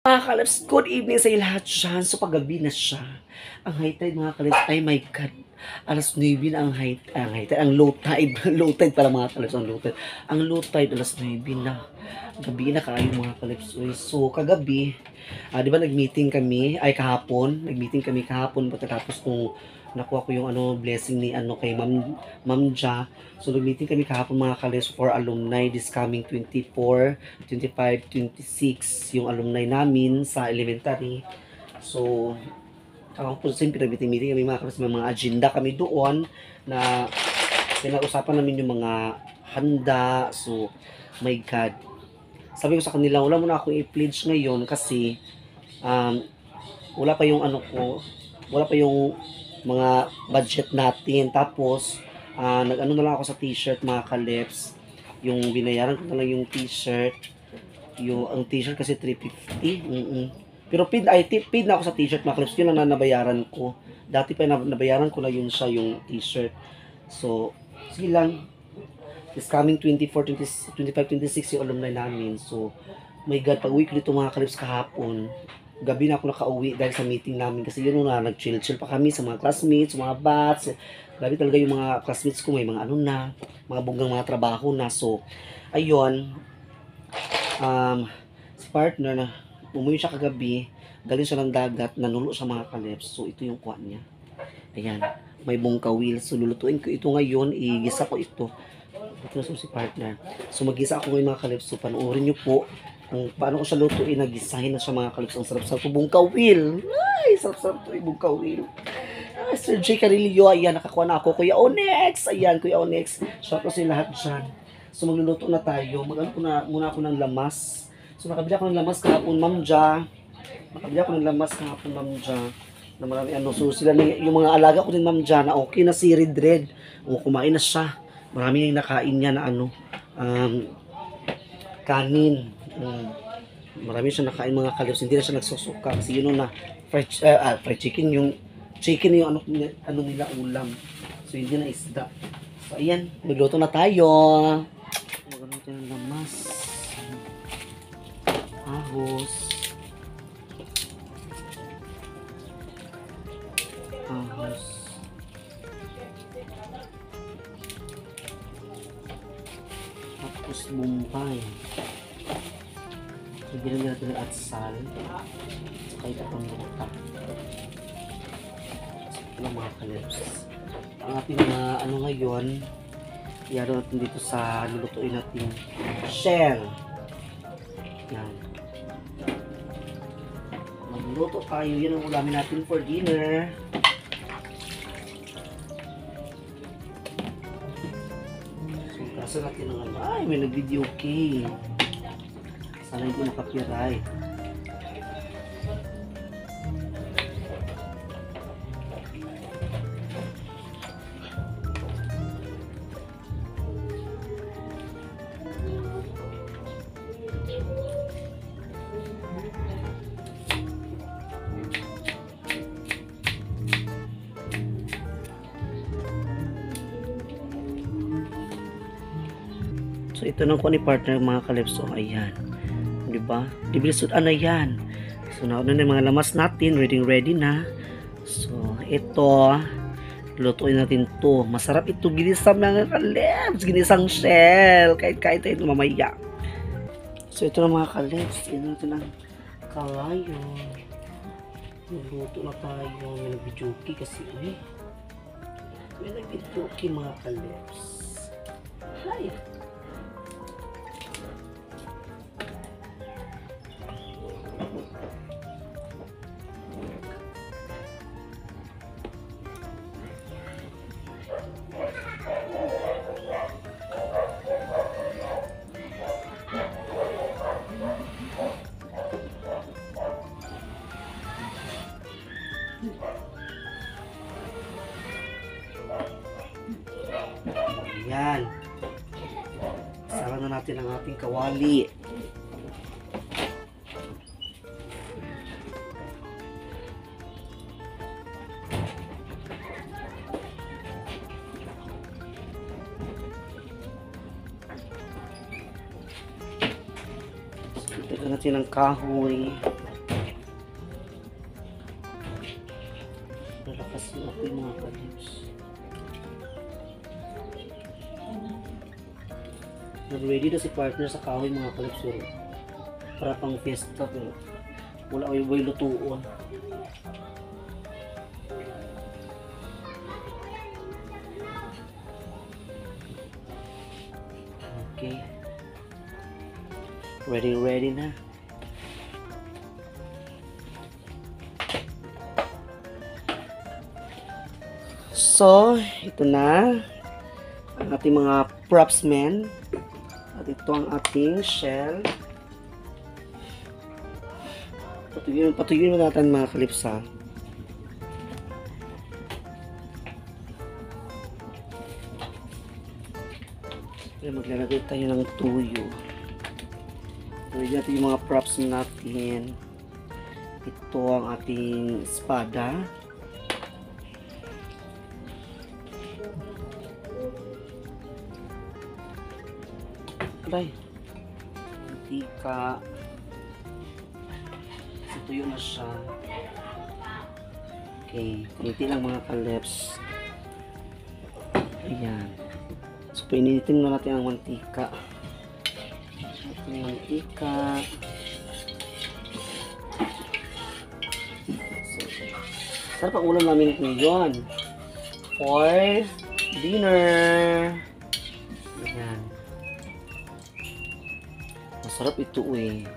Mga kalips, good evening sa lahat dyan. So, paggabi na siya. Ang high tide, mga kalips, ay my God. Alas 9 na ang high tide, ang low tide, low tide pala mga kalips, ang low tide. Ang low tide, alas 9 na. Gabi na kayo mga kalips. So, kagabi, di ba nag-meeting kami, ay kahapon, nag-meeting kami kahapon, pagkatapos kung nakuha ko yung blessing ni kay Ma'am Ja. So nag-meeting kami kahapon mga kalis for alumni this coming 24, 25, 26 yung alumni namin sa elementary. So ako po siyempre meeting kami mga kalis, may mga agenda kami doon na pinag-usapan namin yung mga handa. So my God, sabi ko sa kanila, wala muna akong i-pledge ngayon kasi um, wala pa yung wala pa yung mga budget natin. Tapos, nag-ano na lang ako sa t-shirt mga kalips. Yung binayaran ko na lang yung t-shirt. Ang t-shirt kasi 350. Pero paid na ako sa t-shirt mga kalips. Yun lang na nabayaran ko. Dati pa nabayaran ko na yun siya yung t-shirt. So, sige lang. This coming 24, 20, 25, 26 yung alumni namin. So, my God, pag uwi ko dito mga kalips kahapon, gabi na ako nakauwi dahil sa meeting namin kasi yun na nag-chill-chill pa kami sa mga classmates, mga bats. Grabe talaga yung mga classmates ko, may mga mga bonggang mga trabaho na. So, ayun, si partner na umuwi siya kagabi, galing siya ng dagat, nanulo sa mga kalips. So, ito yung kuha niya. Ayan, may bongkawil. So, lulutuin ko ito ngayon, igisa ko ito. Ito na si partner. So, mag-gisa ako ngayon mga kalips. So, panoorin nyo po kung paano ko siya lutuin, nagisahin na siya mga kalips. Ang sarap-sarap po, bungkawil. Ay, sarap-sarap po yung bungkawil. Sir J. Carillo, ayan, nakakuha na ako. Kuya Onyx, ayan, Kuya Onyx. Shout out sa lahat dyan. So, magluluto na tayo. Mag-ano ko na muna ako ng lamas. So, nakabili ako ng lamas kahapon, Ma'am Ja. Nakabili ako ng lamas kahapon, Ma'am Ja. Na marami So, sila na, yung mga alaga ko din, Ma'am Ja, na okay na si Red Red. O, kumain na siya. Marami yung nakain niya na kanin. Marami siya nakain mga kalips, hindi na siya nagsusuka kasi yun na fried chicken yung nila ulam. So hindi na isda. So ayan, magluto na tayo. Magluto tayo ng lamas. Ahos. Ahos. Tapos bumbay. Bigyan natin ng atsal. Saka itapang luta. Ito lang mga kalips. Ang ating mga ngayon, iyaro natin dito sa lulutuin natin shell. Yan. Magluto tayo. Yan ang ulamin natin for dinner. So, kaso natin ng ay, may nag-video okay. Sana hindi makapiright. So ito nang kuha ni partner mga kalips. So ayan. Diba? Dibilisod na yan. So nauna na yung mga lamas natin. Ready na. So ito. Lutuin natin to. Masarap ito. Ginisang mga kalips. Ginisang shell. Kahit tayo mamaya. So ito na mga kalips. Ito natin ang kalayo. Luto na tayo. May nag-videoki kasi. May nag-videoki mga kalips. Hi. Ayan. Sara na natin ang ating kawali. Ito natin ang kahoy. Lalakas yung apoy mga kalips. Nag-ready na si partner sa kahoy mga kalips. Para pang fiesta pero wala ay lutuon. Okay. Ready na. So, ito na ang ating mga props men. At ito ang ating shell. Patuyuin mo natin mga kalips ha. Maglalagay tayo ng tuyo. Tuyo natin yung mga props natin. Ito ang ating espada. Aray. Mantika. Tuyo na siya. Okay. Kunti lang mga kalips. Ayan. So, painitin na natin ang mantika. Ating mantika. So, sarap ang ulam namin ngayon. For dinner. Ayan. Masarap ito eh.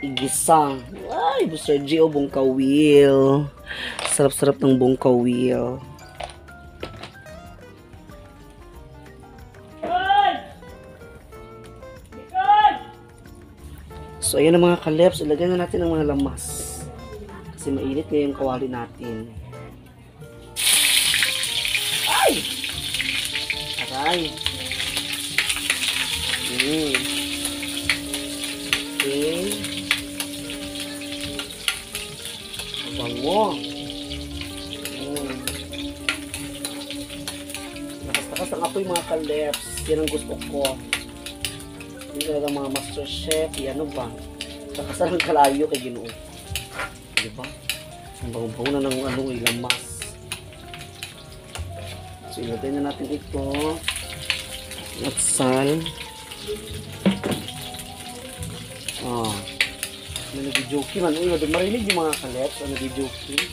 Igisa. Ay, Buster G o bongkawil. Sarap-sarap ng bongkawil. So, ayan ang mga kalips. Ilagay na natin ang mga lamas. Kasi mainit na yung kawali natin. Ay! Aray! Okay. Bango. Lakas-lakas ang apoy mga kalips. Yan ang gusto ko. Hindi talaga mga master chef. Ano ba? Lakasan ang kalayo kay Ginoo. Diba? Ang bango-bango na ng lamas. So, ilagay na natin ito. Natsal. Nag-joking man. Uy, marinig yung mga kalips. Nag-joking.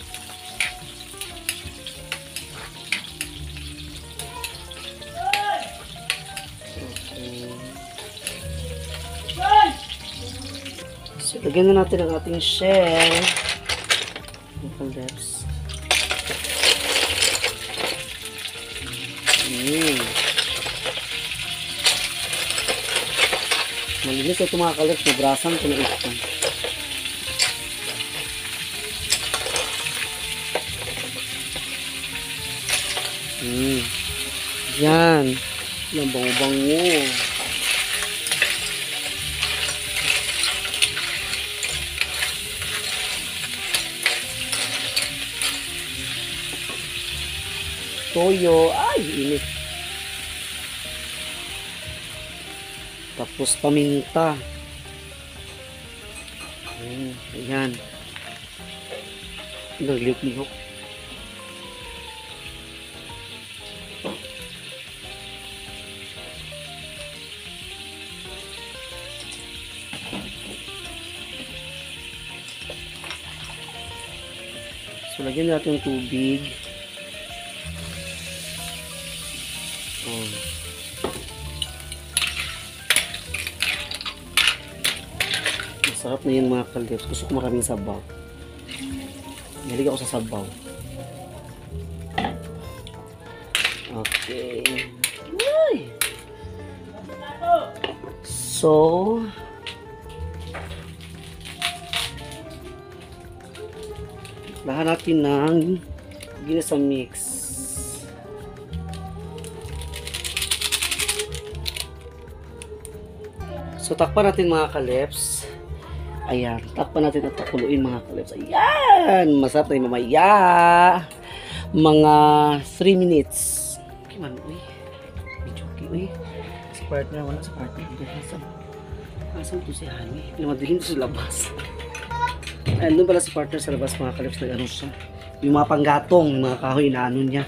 So, lagyan na natin ang ating shell. Mga kalips. Malinis ito mga kalips. Nabrasan ko na ito. Yan. Yan, bango-bango. Toyo. Ay, init. Tapos paminta. Ayan. Nagliyok-liyok. So, lagyan natin yung tubig. Masarap na yun mga kalips. Gusto ko maraming sabaw. Nalig ako sa sabaw. Okay. Uy! So, lahat natin ng ginisa mix. So, takpan natin mga kalips. Ayan, takpan natin at takuluin mga kalips. Ayan, masarap na yung mamaya. Mga 3 minutes. Okay man, uy. Medyo okay, uy. Si partner, wala sa partner. Asan ito si Hani? Madilim ito sa labas. Ayan, doon pala si partner sa labas mga kalips. Nag-ano siya. yung mga panggatong, yung mga kahoy na ano niya.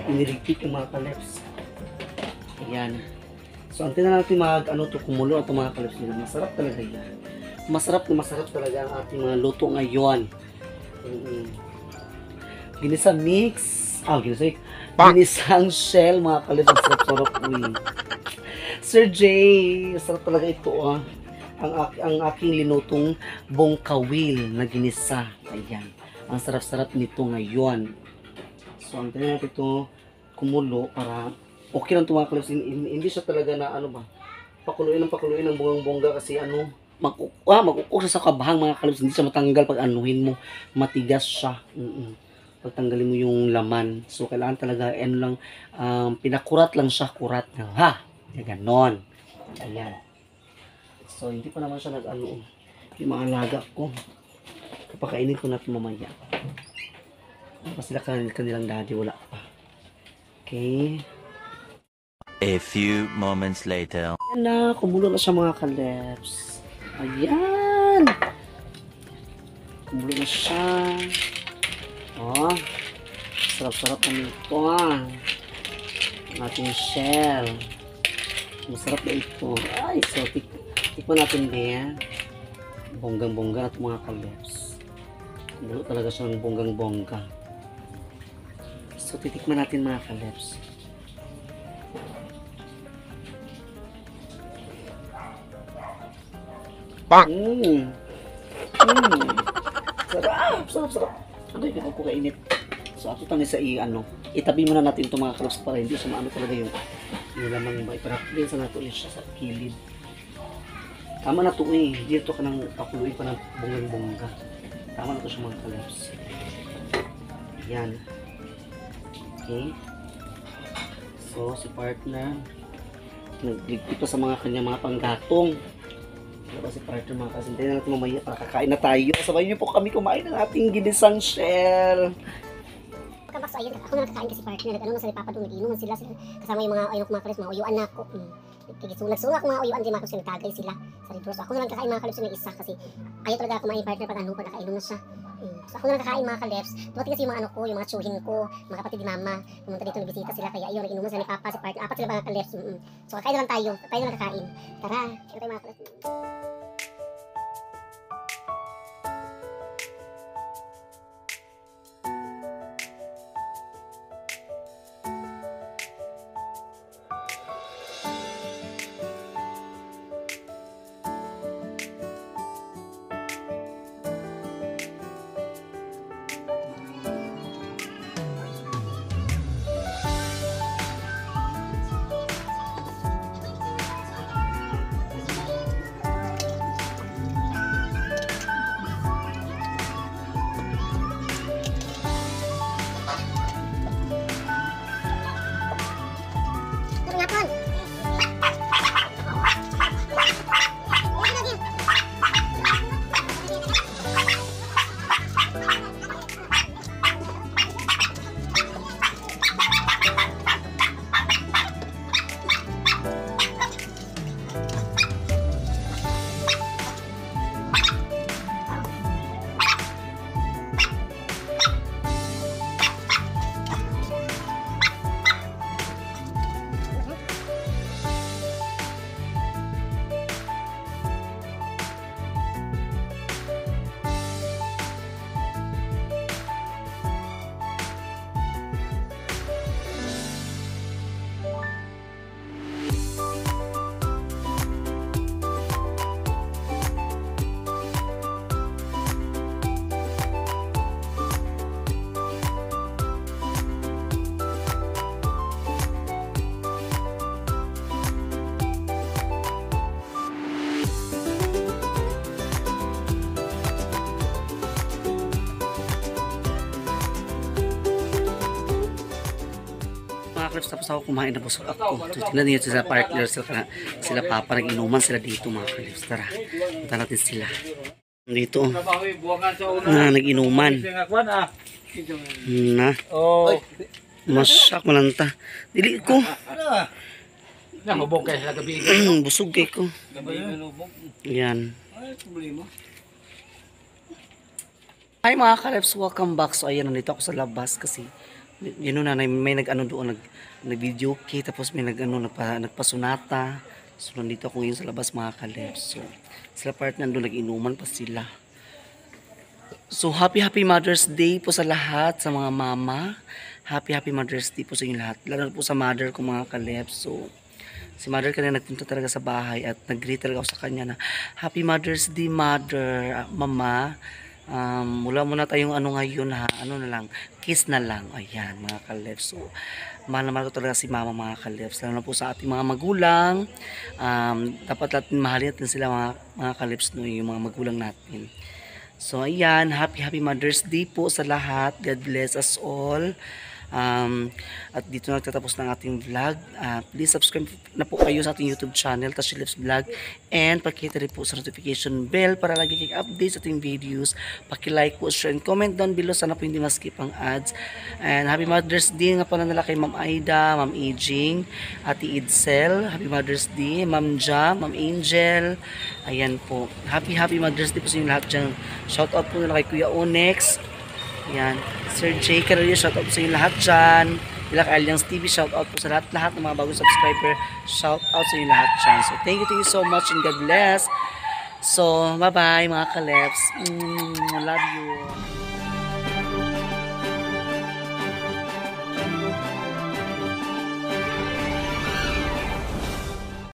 Iniligpit yung mga kaleps. Ayan. So, antin na natin kumulo at mga kaleps nila. Masarap talaga yan. Masarap talaga ang ating mga luto ngayon. Ginisa mix. Ginisang shell, mga kaleps. Ang sarap-sarap. Sir Jay, sarap talaga ito ang aking linutong bongkawil na ginisa. Ayan. Ang sarap-sarap nito ngayon. So, ang tingnan natin ito kumulo para okay lang ito mga kaleps. Hindi siya talaga na pakuluin ng bonggang-bongga kasi magkukok sa kabahang mga kaleps. Hindi siya matanggal pag anuhin mo. Matigas siya. Pagtanggalin mo yung laman. So, kailangan talaga pinakurat lang siya. Kurat na. Ha! Ganon. Ayan. So, hindi pa naman siya yung mga alaga ko. Kapakainin ko na ito mamaya. Kasi sila kanilang daddy, wala pa. Okay. A few moments later. Ayan na, kumulo na siya mga kaleps. Ayan. Kumulo na siya. Sarap-sarap na nito ang ating shell. Masarap na ito. Ay, so tikman natin din. Bonggang-bongga at mga kaleps. Kumulo talaga siya ng bonggang-bongga. So, titikman natin mga kaleps. Sarap. Ano yung ako kainit? So, ato tayo sa itabi muna natin itong mga kaleps para hindi siya talaga yung laman ba. Iparapin sa nato siya sa kilid. Tama na ito Dito ka nang pakuluin pa ng bonggang-bongga. Tama na ito siya mga kaleps. Yan. Okay. So, si partner nagligpit pa sa kanya mga panggatong. Diba si partner mga kasintay na natin mamaya para kakain na tayo. Sabay niyo po kami kumain ng ating ginisang shell. Kabak, so ayun, ako na nakakain kasi partner. Ano na sa Papa doon, nag-inuman sila kasama yung mga mga kalis, mga uyuan na ako. Nagsunga ako mga uyuan, di mga kalis, nagtagay sila sa red rose. Ako na lang kakain mga kalis ng isa kasi ayaw talaga ako kumain partner pag pag nakainom na siya. So ako na lang kakain mga kaleps. Dumating kasi yung mga yung mga tsuhin ko, mga kapatid ni mama. Pumunta dito, nagbisita sila, kaya ayun, nag-inuman sila ni Papa, si partner. Apat sila mga kaleps. So kakain na lang tayo, tayo na lang kakain. Tara, kaya tayo mga kaleps. Tapos ako kumain na busog ako. Tingnan niyo sila partner sila Papa nag-inuman sila dito mga kalips. Tara, punta natin sila. Dito. Nag-inuman. Na. Masak malanta. Dili ko. Nahubog kayo sa gabi. Busog kay ko. Yan. Hi mga Kalebs, welcome back. So ayan, nandito ako sa labas kasi yun na, may nag-ano doon, nag-video key, tapos may nagpasunata. So nandito ako ngayon sa labas mga Kalebs. So sila part nandun, nag-inuman pa sila. So happy Mother's Day po sa lahat, sa mga mama. Happy Mother's Day po sa inyo lahat. Lalo po sa mother ko mga Kalebs. So si mother kanina nagpunta talaga sa bahay at nag-greet talaga ako sa kanya na Happy Mother's Day, mother, mama. Wala muna tayong ano ngayon ha, ano na lang, kiss na lang. Ayan mga Kalebs. So mahal na mahal ko talaga si mama mga Kalebs, lalo na po sa ating mga magulang. Dapat natin mahalin natin sila mga Kalebs, no, yung mga magulang natin. So ayan, happy Mother's Day po sa lahat. God bless us all. At dito na nagtatapos ng ating vlog. Please subscribe na po kayo sa ating YouTube channel, Tashilip's Vlog, and pakita rin po sa notification bell para lagi kayong update sa ating videos. Paki-like po, share, and comment down below. Sana po hindi ma-skip ang ads. And happy Mother's Day nga pala nila kay Ma'am Aida, Ma'am Ejing, Ate Idsel. Happy Mother's Day, Ma'am Ja, Ma'am Angel. Ayan po. Happy Mother's Day po sa inyo lahat dyan. Shout out po nila kay Kuya Onyx. Yan. Sir J. Carolina, shout out po sa inyo lahat dyan. Ilak Alians TV, shout out po sa lahat ng mga bagong subscriber. Shout out sa inyo lahat dyan. So, thank you so much and God bless. So, bye-bye mga Kalebs. Love you.